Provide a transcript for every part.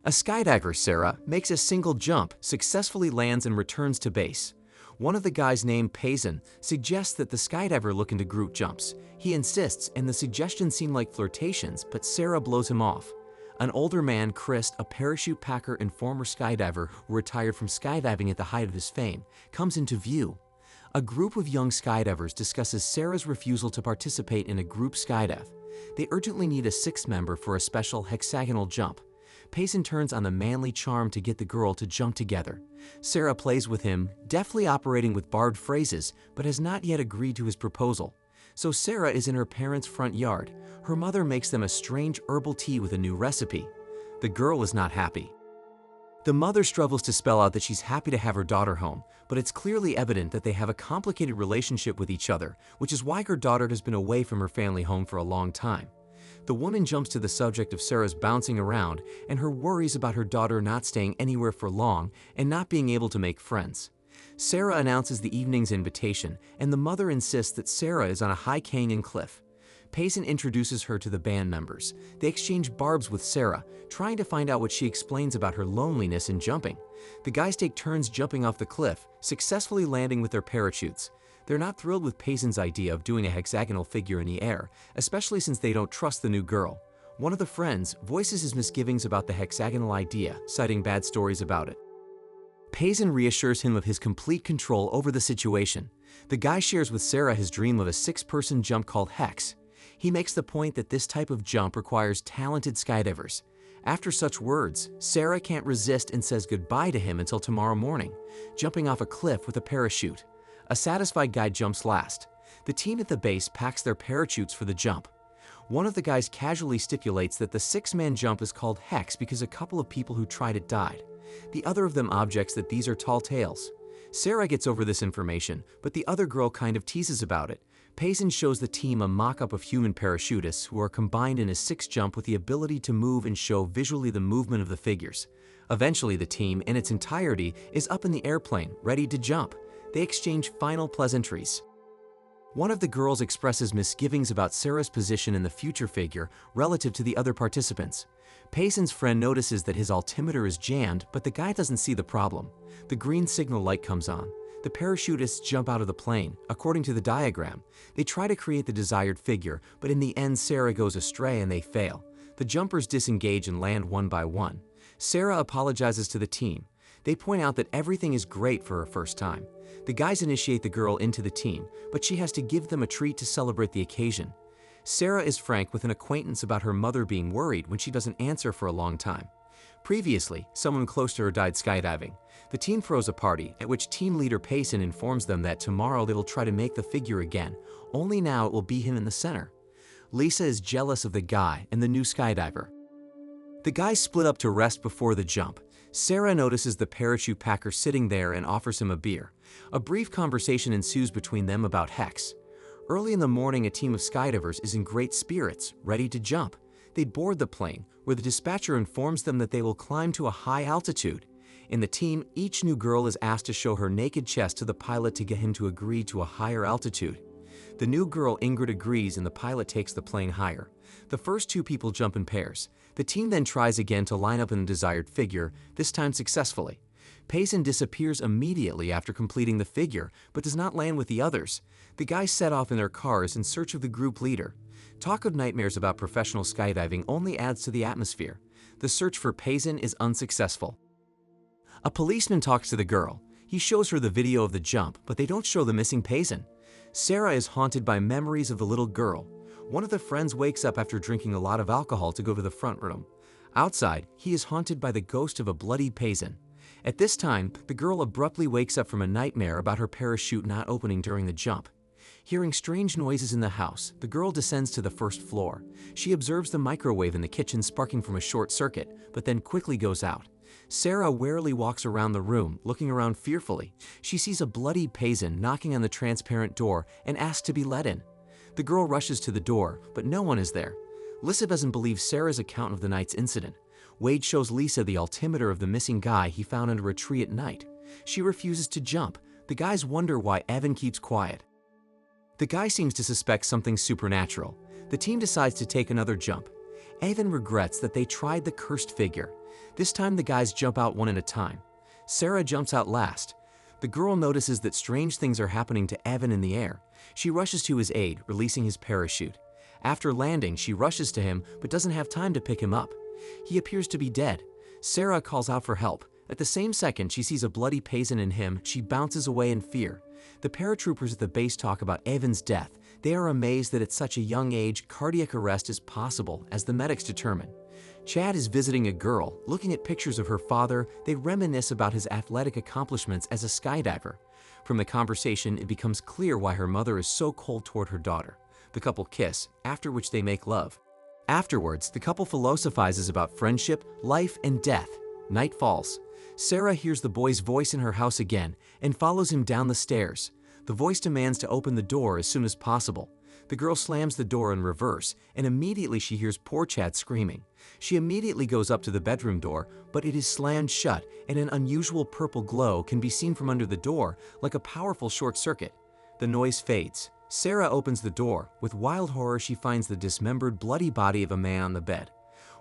A skydiver, Sarah, makes a single jump, successfully lands and returns to base. One of the guys named Payson suggests that the skydiver look into group jumps. He insists, and the suggestions seem like flirtations, but Sarah blows him off. An older man, Chris, a parachute packer and former skydiver who retired from skydiving at the height of his fame, comes into view. A group of young skydivers discusses Sarah's refusal to participate in a group skydive. They urgently need a sixth member for a special hexagonal jump. Payson turns on the manly charm to get the girl to jump together. Sarah plays with him, deftly operating with barbed phrases, but has not yet agreed to his proposal. So Sarah is in her parents' front yard. Her mother makes them a strange herbal tea with a new recipe. The girl is not happy. The mother struggles to spell out that she's happy to have her daughter home, but it's clearly evident that they have a complicated relationship with each other, which is why her daughter has been away from her family home for a long time. The woman jumps to the subject of Sarah's bouncing around and her worries about her daughter not staying anywhere for long and not being able to make friends. Sarah announces the evening's invitation, and the mother insists that Sarah is on a high canyon cliff. Payson introduces her to the band members. They exchange barbs with Sarah, trying to find out what she explains about her loneliness in jumping. The guys take turns jumping off the cliff, successfully landing with their parachutes. They're not thrilled with Payson's idea of doing a hexagonal figure in the air, especially since they don't trust the new girl. One of the friends voices his misgivings about the hexagonal idea, citing bad stories about it. Payson reassures him of his complete control over the situation. The guy shares with Sarah his dream of a six-person jump called Hex. He makes the point that this type of jump requires talented skydivers. After such words, Sarah can't resist and says goodbye to him until tomorrow morning, jumping off a cliff with a parachute. A satisfied guy jumps last. The team at the base packs their parachutes for the jump. One of the guys casually stipulates that the six-man jump is called Hex because a couple of people who tried it died. The other of them objects that these are tall tales. Sarah gets over this information, but the other girl kind of teases about it. Payson shows the team a mock-up of human parachutists who are combined in a six jump with the ability to move and show visually the movement of the figures. Eventually, the team, in its entirety, is up in the airplane, ready to jump. They exchange final pleasantries. One of the girls expresses misgivings about Sarah's position in the future figure relative to the other participants. Payson's friend notices that his altimeter is jammed, but the guy doesn't see the problem. The green signal light comes on. The parachutists jump out of the plane, according to the diagram. They try to create the desired figure, but in the end Sarah goes astray and they fail. The jumpers disengage and land one by one. Sarah apologizes to the team. They point out that everything is great for her first time. The guys initiate the girl into the team, but she has to give them a treat to celebrate the occasion. Sarah is frank with an acquaintance about her mother being worried when she doesn't answer for a long time. Previously, someone close to her died skydiving. The team throws a party, at which team leader Payson informs them that tomorrow they will try to make the figure again, only now it will be him in the center. Lisa is jealous of the guy and the new skydiver. The guys split up to rest before the jump. Sarah notices the parachute packer sitting there and offers him a beer. A brief conversation ensues between them about Hex. Early in the morning, a team of skydivers is in great spirits, ready to jump. They board the plane, where the dispatcher informs them that they will climb to a high altitude. In the team, each new girl is asked to show her naked chest to the pilot to get him to agree to a higher altitude. The new girl Ingrid agrees and the pilot takes the plane higher. The first two people jump in pairs. The team then tries again to line up in the desired figure, this time successfully. Payson disappears immediately after completing the figure, but does not land with the others. The guys set off in their cars in search of the group leader. Talk of nightmares about professional skydiving only adds to the atmosphere. The search for Payson is unsuccessful. A policeman talks to the girl. He shows her the video of the jump, but they don't show the missing Payson. Sarah is haunted by memories of the little girl. One of the friends wakes up after drinking a lot of alcohol to go to the front room. Outside, he is haunted by the ghost of a bloody Payson. At this time, the girl abruptly wakes up from a nightmare about her parachute not opening during the jump. Hearing strange noises in the house, the girl descends to the first floor. She observes the microwave in the kitchen sparking from a short circuit, but then quickly goes out. Sarah warily walks around the room, looking around fearfully. She sees a bloody Payson knocking on the transparent door and asks to be let in. The girl rushes to the door, but no one is there. Lisa doesn't believe Sarah's account of the night's incident. Wade shows Lisa the altimeter of the missing guy he found under a tree at night. She refuses to jump. The guys wonder why Evan keeps quiet. The guy seems to suspect something supernatural. The team decides to take another jump. Evan regrets that they tried the cursed figure. This time the guys jump out one at a time. Sarah jumps out last. The girl notices that strange things are happening to Evan in the air. She rushes to his aid, releasing his parachute. After landing, she rushes to him but doesn't have time to pick him up. He appears to be dead. Sarah calls out for help. At the same second she sees a bloody Payson in him, she bounces away in fear. The paratroopers at the base talk about Evan's death. They are amazed that at such a young age, cardiac arrest is possible, as the medics determine. Chad is visiting a girl. Looking at pictures of her father, they reminisce about his athletic accomplishments as a skydiver. From the conversation, it becomes clear why her mother is so cold toward her daughter. The couple kiss, after which they make love. Afterwards, the couple philosophizes about friendship, life, and death. Night falls. Sarah hears the boy's voice in her house again and follows him down the stairs. The voice demands to open the door as soon as possible. The girl slams the door in reverse, and immediately she hears poor Chad screaming. She immediately goes up to the bedroom door, but it is slammed shut, and an unusual purple glow can be seen from under the door, like a powerful short circuit. The noise fades. Sarah opens the door. With wild horror, she finds the dismembered, bloody body of a man on the bed.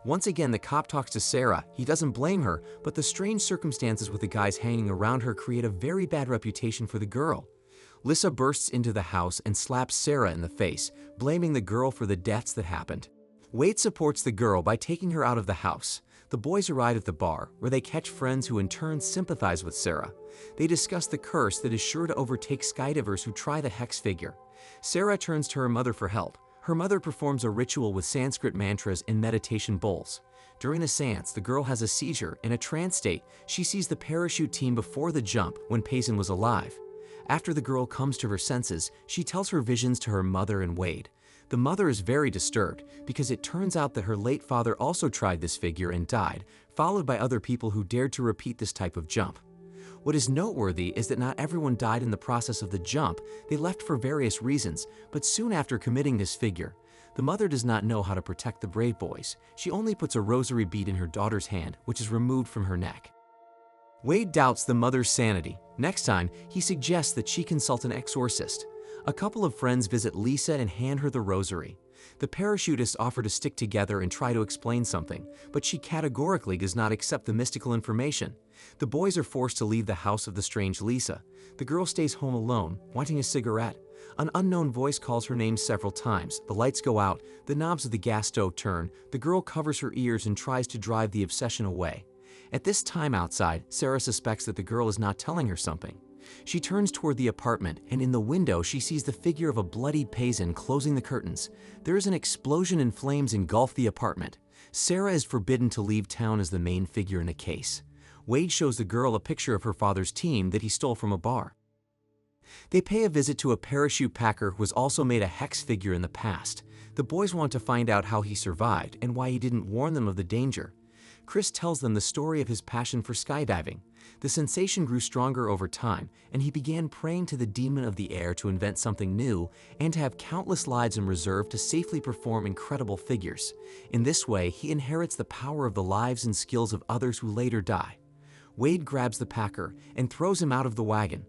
Once again, the cop talks to Sarah. He doesn't blame her, but the strange circumstances with the guys hanging around her create a very bad reputation for the girl. Lissa bursts into the house and slaps Sarah in the face, blaming the girl for the deaths that happened. Wade supports the girl by taking her out of the house. The boys arrive at the bar, where they catch friends who in turn sympathize with Sarah. They discuss the curse that is sure to overtake skydivers who try the hex figure. Sarah turns to her mother for help. Her mother performs a ritual with Sanskrit mantras and meditation bowls. During the seance, the girl has a seizure. In a trance state, she sees the parachute team before the jump when Payson was alive. After the girl comes to her senses, she tells her visions to her mother and Wade. The mother is very disturbed because it turns out that her late father also tried this figure and died, followed by other people who dared to repeat this type of jump. What is noteworthy is that not everyone died in the process of the jump. They left for various reasons, but soon after committing this figure, the mother does not know how to protect the brave boys. She only puts a rosary bead in her daughter's hand, which is removed from her neck. Wade doubts the mother's sanity. Next time, he suggests that she consult an exorcist. A couple of friends visit Lisa and hand her the rosary. The parachutists offer to stick together and try to explain something, but she categorically does not accept the mystical information. The boys are forced to leave the house of the strange Lisa. The girl stays home alone, wanting a cigarette. An unknown voice calls her name several times. The lights go out, the knobs of the gas stove turn, the girl covers her ears and tries to drive the obsession away. At this time outside, Sarah suspects that the girl is not telling her something. She turns toward the apartment, and in the window she sees the figure of a bloodied Payson closing the curtains. There is an explosion and flames engulf the apartment. Sarah is forbidden to leave town as the main figure in the case. Wade shows the girl a picture of her father's team that he stole from a bar. They pay a visit to a parachute packer who has also made a hex figure in the past. The boys want to find out how he survived and why he didn't warn them of the danger. Chris tells them the story of his passion for skydiving. The sensation grew stronger over time, and he began praying to the demon of the air to invent something new and to have countless lives in reserve to safely perform incredible figures. In this way, he inherits the power of the lives and skills of others who later die. Wade grabs the packer and throws him out of the wagon.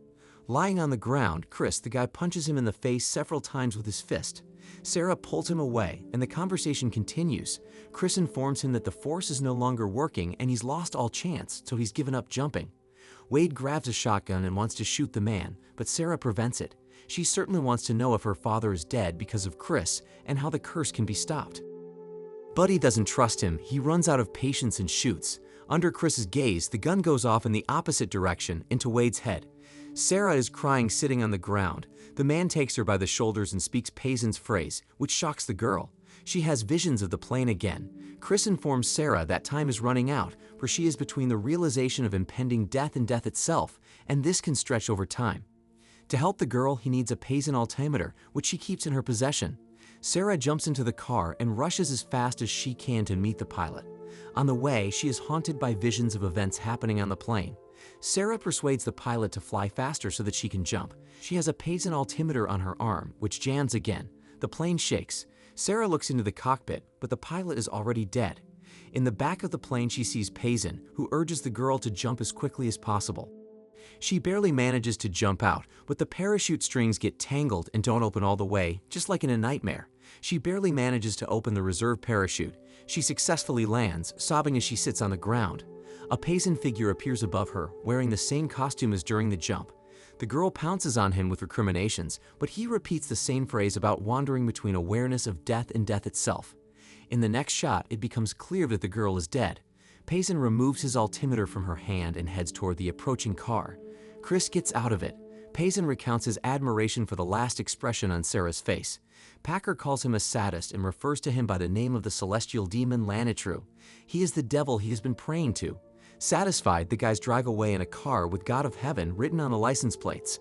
Lying on the ground, Chris, the guy, punches him in the face several times with his fist. Sarah pulls him away, and the conversation continues. Chris informs him that the force is no longer working and he's lost all chance, so he's given up jumping. Wade grabs a shotgun and wants to shoot the man, but Sarah prevents it. She certainly wants to know if her father is dead because of Chris and how the curse can be stopped. Buddy doesn't trust him. He runs out of patience and shoots. Under Chris's gaze, the gun goes off in the opposite direction, into Wade's head. Sarah is crying sitting on the ground. The man takes her by the shoulders and speaks Payson's phrase, which shocks the girl. She has visions of the plane again. Chris informs Sarah that time is running out, for she is between the realization of impending death and death itself, and this can stretch over time. To help the girl, he needs a Payson altimeter, which she keeps in her possession. Sarah jumps into the car and rushes as fast as she can to meet the pilot. On the way, she is haunted by visions of events happening on the plane. Sarah persuades the pilot to fly faster so that she can jump. She has a Payson altimeter on her arm, which jams again. The plane shakes. Sarah looks into the cockpit, but the pilot is already dead. In the back of the plane, she sees Payson, who urges the girl to jump as quickly as possible. She barely manages to jump out, but the parachute strings get tangled and don't open all the way, just like in a nightmare. She barely manages to open the reserve parachute. She successfully lands, sobbing as she sits on the ground. A Payson figure appears above her, wearing the same costume as during the jump. The girl pounces on him with recriminations, but he repeats the same phrase about wandering between awareness of death and death itself. In the next shot, it becomes clear that the girl is dead. Payson removes his altimeter from her hand and heads toward the approaching car. Chris gets out of it. Payson recounts his admiration for the last expression on Sarah's face. Packer calls him a sadist and refers to him by the name of the celestial demon Lanitru. He is the devil he has been praying to. Satisfied, the guys drive away in a car with God of Heaven written on the license plates.